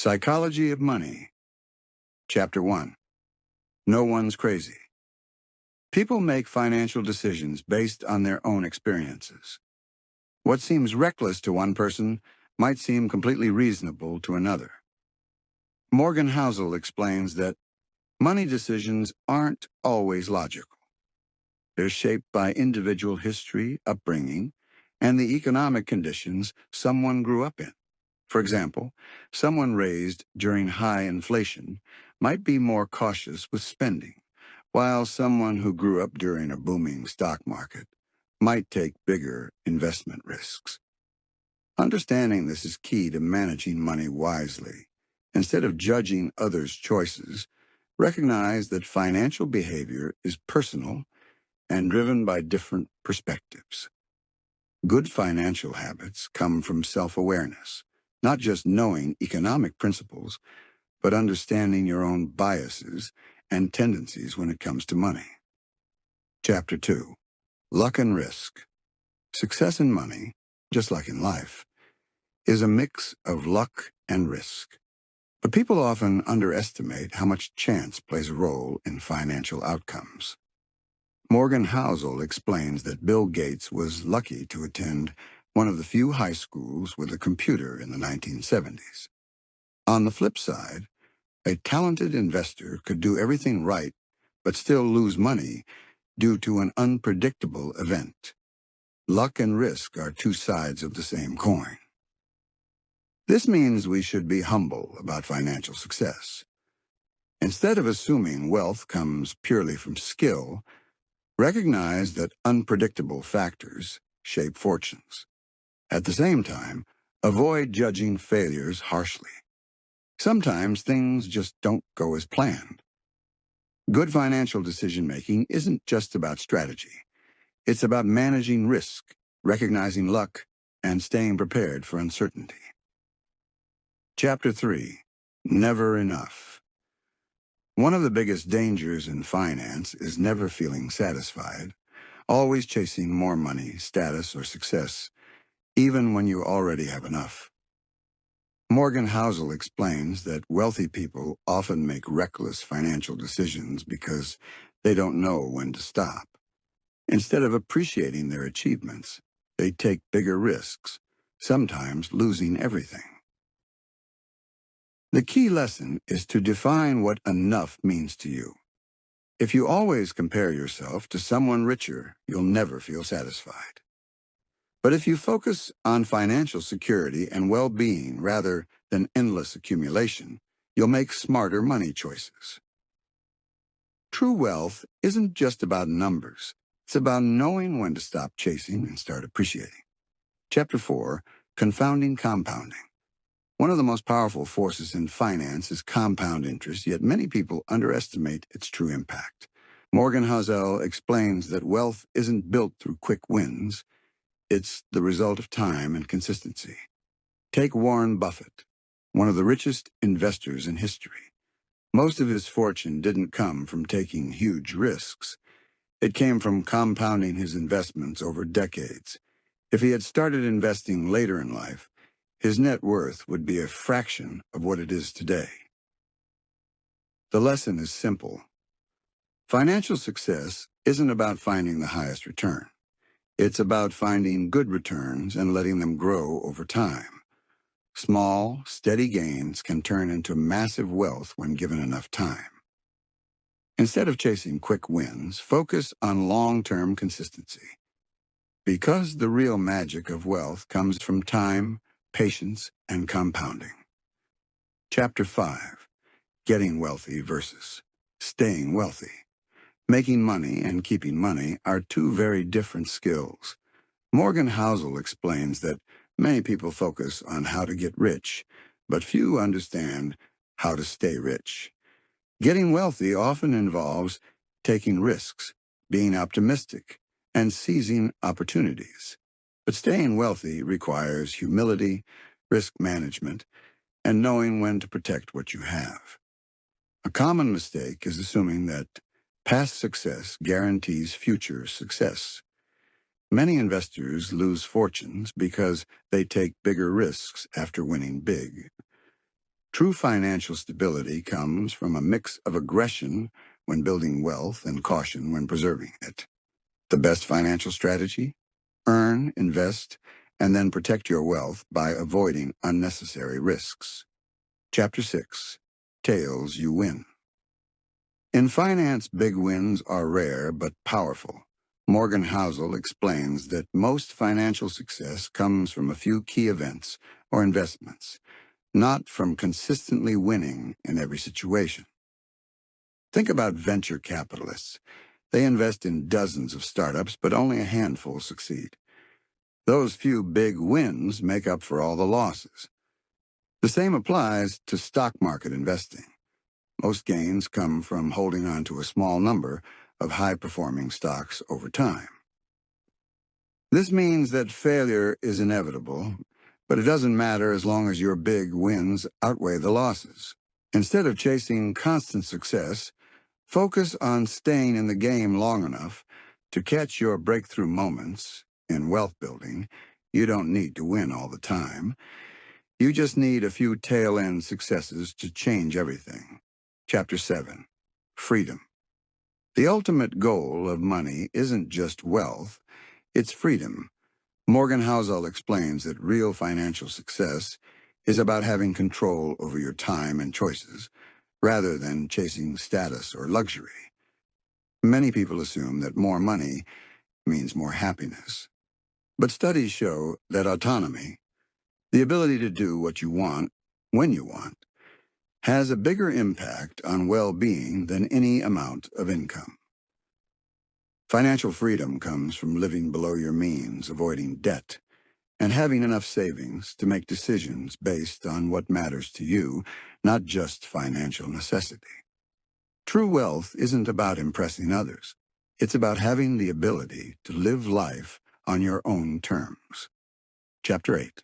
Psychology of Money. Chapter 1. No one's crazy. People make financial decisions based on their own experiences. What seems reckless to one person might seem completely reasonable to another. Morgan Housel explains that money decisions aren't always logical. They're shaped by individual history, upbringing, and the economic conditions someone grew up in. For example, someone raised during high inflation might be more cautious with spending, while someone who grew up during a booming stock market might take bigger investment risks. Understanding this is key to managing money wisely. Instead of judging others' choices, recognize that financial behavior is personal and driven by different perspectives. Good financial habits come from self-awareness, not just knowing economic principles, but understanding your own biases and tendencies when it comes to money. Chapter 2. Luck and Risk. Success in money, just like in life, is a mix of luck and risk. But people often underestimate how much chance plays a role in financial outcomes. Morgan Housel explains that Bill Gates was lucky to attend one of the few high schools with a computer in the 1970s. On the flip side, a talented investor could do everything right but still lose money due to an unpredictable event. Luck and risk are two sides of the same coin. This means we should be humble about financial success. Instead of assuming wealth comes purely from skill, recognize that unpredictable factors shape fortunes. At the same time, avoid judging failures harshly. Sometimes things just don't go as planned. Good financial decision-making isn't just about strategy. It's about managing risk, recognizing luck, and staying prepared for uncertainty. Chapter 3. Never Enough. One of the biggest dangers in finance is never feeling satisfied, always chasing more money, status, or success, even when you already have enough. Morgan Housel explains that wealthy people often make reckless financial decisions because they don't know when to stop. Instead of appreciating their achievements, they take bigger risks, sometimes losing everything. The key lesson is to define what enough means to you. If you always compare yourself to someone richer, you'll never feel satisfied. But if you focus on financial security and well-being rather than endless accumulation, you'll make smarter money choices. True wealth isn't just about numbers. It's about knowing when to stop chasing and start appreciating. Chapter 4. Confounding Compounding. One of the most powerful forces in finance is compound interest, yet many people underestimate its true impact. Morgan Housel explains that wealth isn't built through quick wins. It's the result of time and consistency. Take Warren Buffett, one of the richest investors in history. Most of his fortune didn't come from taking huge risks. It came from compounding his investments over decades. If he had started investing later in life, his net worth would be a fraction of what it is today. The lesson is simple. Financial success isn't about finding the highest return. It's about finding good returns and letting them grow over time. Small, steady gains can turn into massive wealth when given enough time. Instead of chasing quick wins, focus on long-term consistency. Because the real magic of wealth comes from time, patience, and compounding. Chapter 5. Getting Wealthy versus Staying Wealthy. Making money and keeping money are two very different skills. Morgan Housel explains that many people focus on how to get rich, but few understand how to stay rich. Getting wealthy often involves taking risks, being optimistic, and seizing opportunities. But staying wealthy requires humility, risk management, and knowing when to protect what you have. A common mistake is assuming that past success guarantees future success. Many investors lose fortunes because they take bigger risks after winning big. True financial stability comes from a mix of aggression when building wealth and caution when preserving it. The best financial strategy? Earn, invest, and then protect your wealth by avoiding unnecessary risks. Chapter 6. Tails You Win. In finance, big wins are rare but powerful. Morgan Housel explains that most financial success comes from a few key events or investments, not from consistently winning in every situation. Think about venture capitalists. They invest in dozens of startups, but only a handful succeed. Those few big wins make up for all the losses. The same applies to stock market investing. Most gains come from holding on to a small number of high-performing stocks over time. This means that failure is inevitable, but it doesn't matter as long as your big wins outweigh the losses. Instead of chasing constant success, focus on staying in the game long enough to catch your breakthrough moments. In wealth building, you don't need to win all the time. You just need a few tail-end successes to change everything. Chapter 7. Freedom. The ultimate goal of money isn't just wealth, it's freedom. Morgan Housel explains that real financial success is about having control over your time and choices, rather than chasing status or luxury. Many people assume that more money means more happiness. But studies show that autonomy, the ability to do what you want, when you want, has a bigger impact on well-being than any amount of income. Financial freedom comes from living below your means, avoiding debt, and having enough savings to make decisions based on what matters to you, not just financial necessity. True wealth isn't about impressing others. It's about having the ability to live life on your own terms. Chapter 8.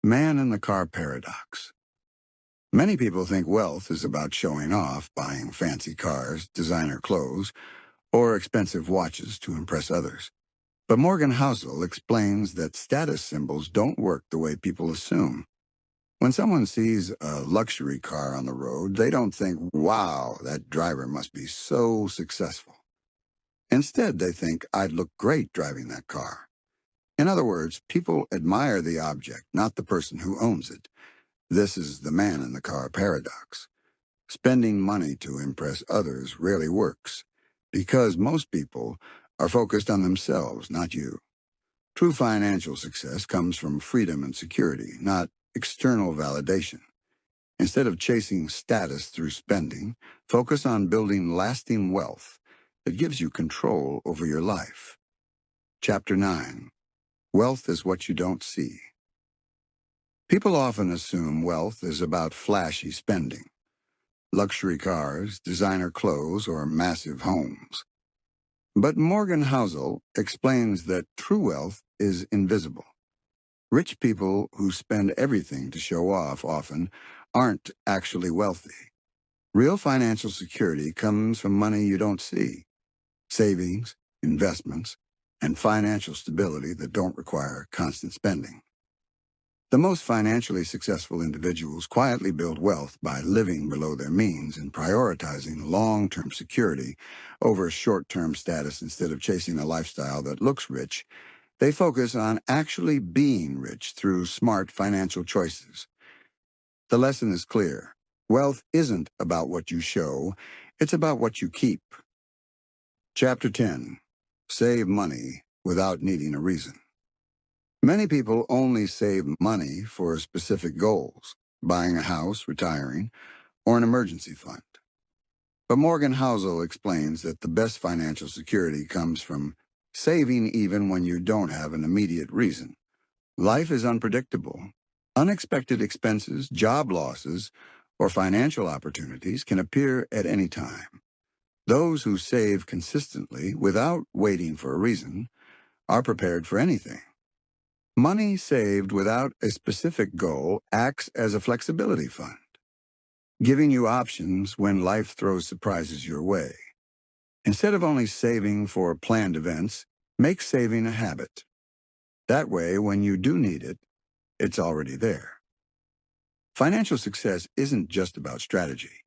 Man in the Car Paradox. Many people think wealth is about showing off, buying fancy cars, designer clothes, or expensive watches to impress others. But Morgan Housel explains that status symbols don't work the way people assume. When someone sees a luxury car on the road, they don't think, wow, that driver must be so successful. Instead, they think, I'd look great driving that car. In other words, people admire the object, not the person who owns it. This is the man in the car paradox. Spending money to impress others rarely works, because most people are focused on themselves, not you. True financial success comes from freedom and security, not external validation. Instead of chasing status through spending, focus on building lasting wealth that gives you control over your life. Chapter 9. Wealth is what you don't see. People often assume wealth is about flashy spending, luxury cars, designer clothes, or massive homes. But Morgan Housel explains that true wealth is invisible. Rich people who spend everything to show off often aren't actually wealthy. Real financial security comes from money you don't see, savings, investments, and financial stability that don't require constant spending. The most financially successful individuals quietly build wealth by living below their means and prioritizing long-term security over short-term status. Instead of chasing a lifestyle that looks rich, they focus on actually being rich through smart financial choices. The lesson is clear. Wealth isn't about what you show, it's about what you keep. Chapter 10. Save money without needing a reason. Many people only save money for specific goals, buying a house, retiring, or an emergency fund. But Morgan Housel explains that the best financial security comes from saving even when you don't have an immediate reason. Life is unpredictable. Unexpected expenses, job losses, or financial opportunities can appear at any time. Those who save consistently without waiting for a reason are prepared for anything. Money saved without a specific goal acts as a flexibility fund, giving you options when life throws surprises your way. Instead of only saving for planned events, make saving a habit. That way, when you do need it, it's already there. Financial success isn't just about strategy.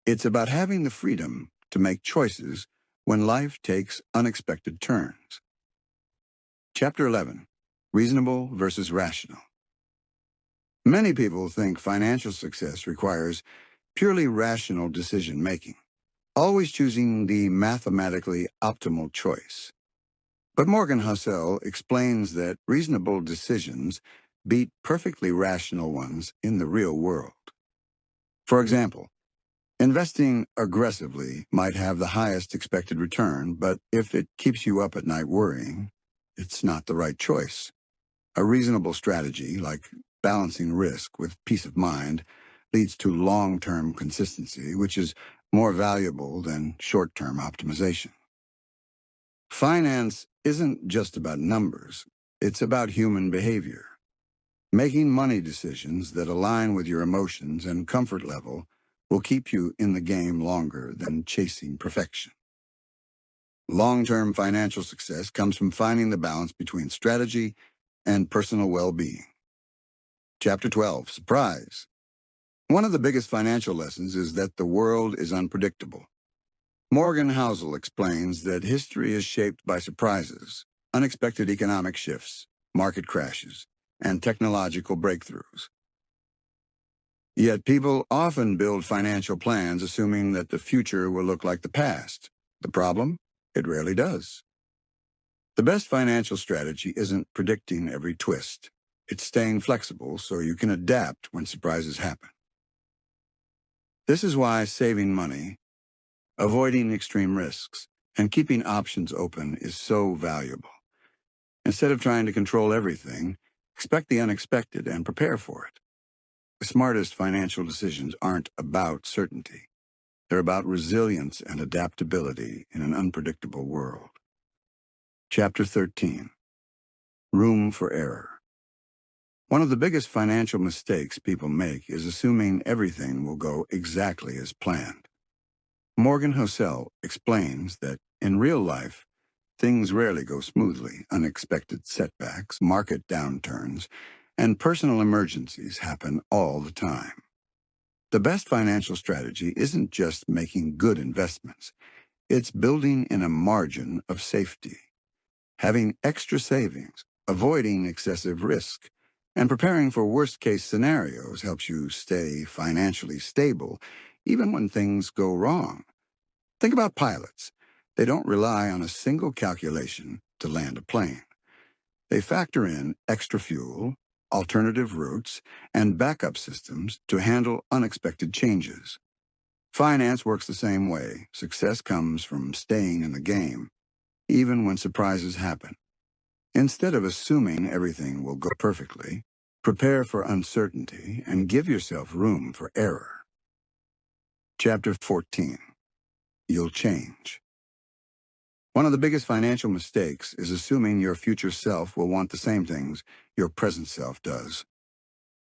It's about having the freedom to make choices when life takes unexpected turns. Chapter 11. Reasonable versus rational. Many people think financial success requires purely rational decision-making, always choosing the mathematically optimal choice. But Morgan Housel explains that reasonable decisions beat perfectly rational ones in the real world. For example, investing aggressively might have the highest expected return, but if it keeps you up at night worrying, it's not the right choice. A reasonable strategy, like balancing risk with peace of mind, leads to long-term consistency, which is more valuable than short-term optimization. Finance isn't just about numbers, it's about human behavior. Making money decisions that align with your emotions and comfort level will keep you in the game longer than chasing perfection. Long-term financial success comes from finding the balance between strategy and personal well-being. Chapter 12, Surprise. One of the biggest financial lessons is that the world is unpredictable. Morgan Housel explains that history is shaped by surprises, unexpected economic shifts, market crashes, and technological breakthroughs. Yet people often build financial plans assuming that the future will look like the past. The problem? It rarely does. The best financial strategy isn't predicting every twist. It's staying flexible so you can adapt when surprises happen. This is why saving money, avoiding extreme risks, and keeping options open is so valuable. Instead of trying to control everything, expect the unexpected and prepare for it. The smartest financial decisions aren't about certainty. They're about resilience and adaptability in an unpredictable world. Chapter 13. Room for Error. One of the biggest financial mistakes people make is assuming everything will go exactly as planned. Morgan Housel explains that in real life, things rarely go smoothly. Unexpected setbacks, market downturns, and personal emergencies happen all the time. The best financial strategy isn't just making good investments. It's building in a margin of safety. Having extra savings, avoiding excessive risk, and preparing for worst-case scenarios helps you stay financially stable, even when things go wrong. Think about pilots. They don't rely on a single calculation to land a plane. They factor in extra fuel, alternative routes, and backup systems to handle unexpected changes. Finance works the same way. Success comes from staying in the game, even when surprises happen. Instead of assuming everything will go perfectly, prepare for uncertainty and give yourself room for error. Chapter 14. You'll change. One of the biggest financial mistakes is assuming your future self will want the same things your present self does.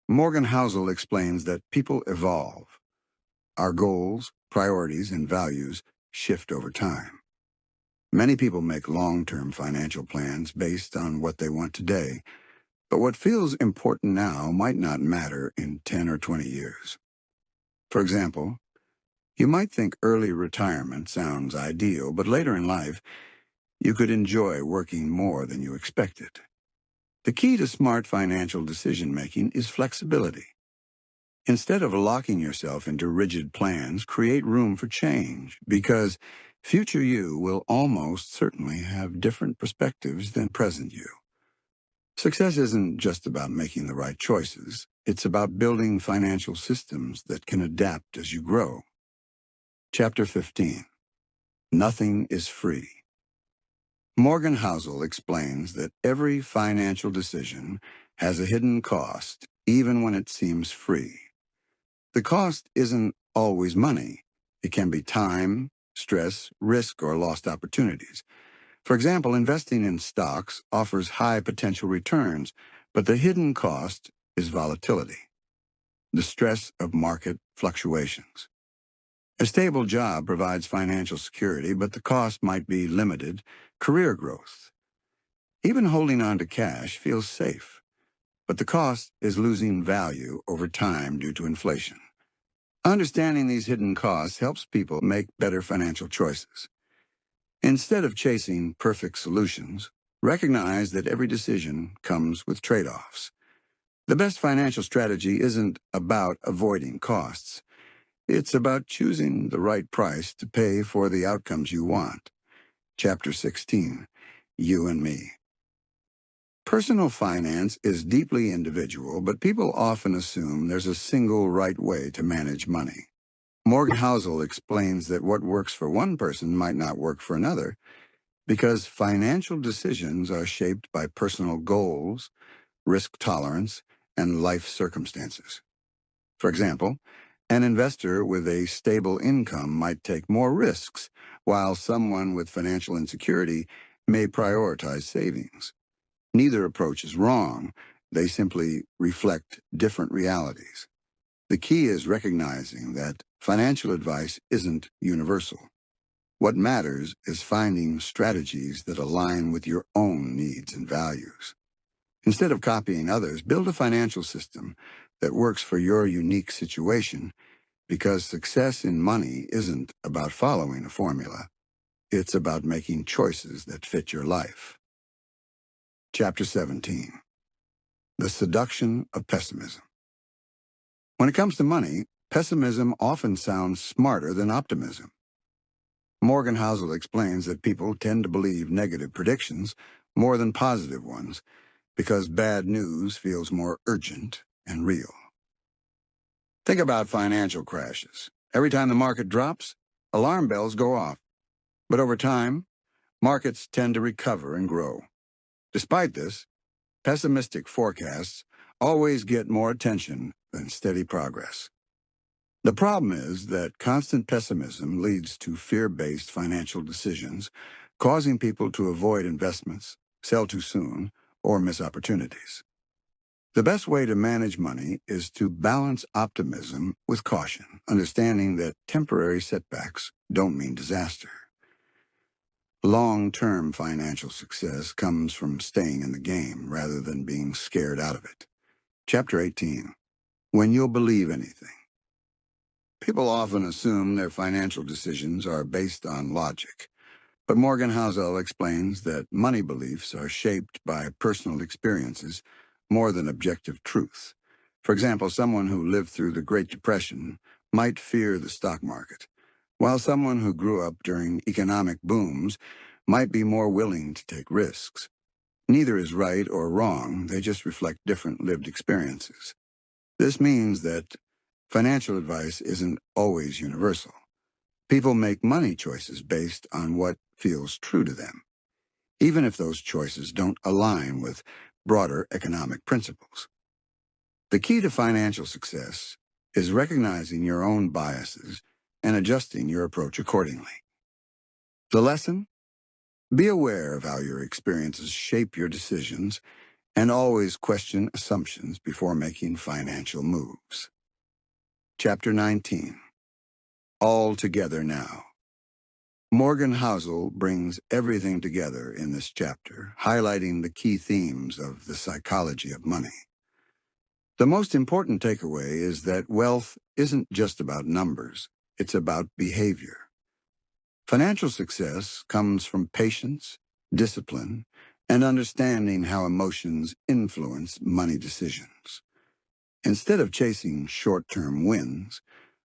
Morgan Housel explains that people evolve. Our goals, priorities, and values shift over time. Many people make long-term financial plans based on what they want today, but what feels important now might not matter in 10 or 20 years. For example, you might think early retirement sounds ideal, but later in life, you could enjoy working more than you expected. The key to smart financial decision-making is flexibility. Instead of locking yourself into rigid plans, create room for change, because future you will almost certainly have different perspectives than present you. Success isn't just about making the right choices. It's about building financial systems that can adapt as you grow. Chapter 15. Nothing is free. Morgan Housel explains that every financial decision has a hidden cost, even when it seems free. The cost isn't always money. It can be time, stress, risk, or lost opportunities. For example, investing in stocks offers high potential returns, but the hidden cost is volatility, the stress of market fluctuations. A stable job provides financial security, but the cost might be limited career growth. Even holding on to cash feels safe, but the cost is losing value over time due to inflation. Understanding these hidden costs helps people make better financial choices. Instead of chasing perfect solutions, recognize that every decision comes with trade-offs. The best financial strategy isn't about avoiding costs. It's about choosing the right price to pay for the outcomes you want. Chapter 16, You and Me. Personal finance is deeply individual, but people often assume there's a single right way to manage money. Morgan Housel explains that what works for one person might not work for another because financial decisions are shaped by personal goals, risk tolerance, and life circumstances. For example, an investor with a stable income might take more risks, while someone with financial insecurity may prioritize savings. Neither approach is wrong. They simply reflect different realities. The key is recognizing that financial advice isn't universal. What matters is finding strategies that align with your own needs and values. Instead of copying others, build a financial system that works for your unique situation, because success in money isn't about following a formula. It's about making choices that fit your life. Chapter 17. The Seduction of Pessimism. When it comes to money, pessimism often sounds smarter than optimism. Morgan Housel explains that people tend to believe negative predictions more than positive ones because bad news feels more urgent and real. Think about financial crashes. Every time the market drops, alarm bells go off. But over time, markets tend to recover and grow. Despite this, pessimistic forecasts always get more attention than steady progress. The problem is that constant pessimism leads to fear-based financial decisions, causing people to avoid investments, sell too soon, or miss opportunities. The best way to manage money is to balance optimism with caution, understanding that temporary setbacks don't mean disaster. Long-term financial success comes from staying in the game rather than being scared out of it. Chapter 18. When you'll believe anything. People often assume their financial decisions are based on logic, but Morgan Housel explains that money beliefs are shaped by personal experiences more than objective truth. For example, someone who lived through the Great Depression might fear the stock market, while someone who grew up during economic booms might be more willing to take risks. Neither is right or wrong, they just reflect different lived experiences. This means that financial advice isn't always universal. People make money choices based on what feels true to them, even if those choices don't align with broader economic principles. The key to financial success is recognizing your own biases and adjusting your approach accordingly. The lesson? Be aware of how your experiences shape your decisions and always question assumptions before making financial moves. Chapter 19. All Together Now. Morgan Housel brings everything together in this chapter, highlighting the key themes of the psychology of money. The most important takeaway is that wealth isn't just about numbers, it's about behavior. Financial success comes from patience, discipline, and understanding how emotions influence money decisions. Instead of chasing short-term wins,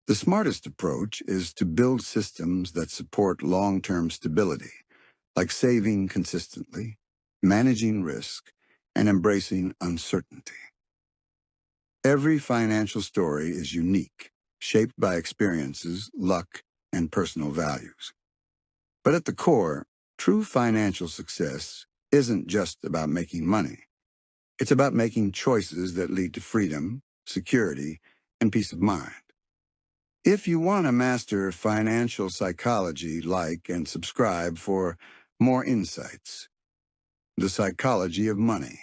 the smartest approach is to build systems that support long-term stability, like saving consistently, managing risk, and embracing uncertainty. Every financial story is unique, shaped by experiences, luck, and personal values. But at the core, true financial success isn't just about making money. It's about making choices that lead to freedom, security, and peace of mind. If you want to master financial psychology, like and subscribe for more insights. The Psychology of Money.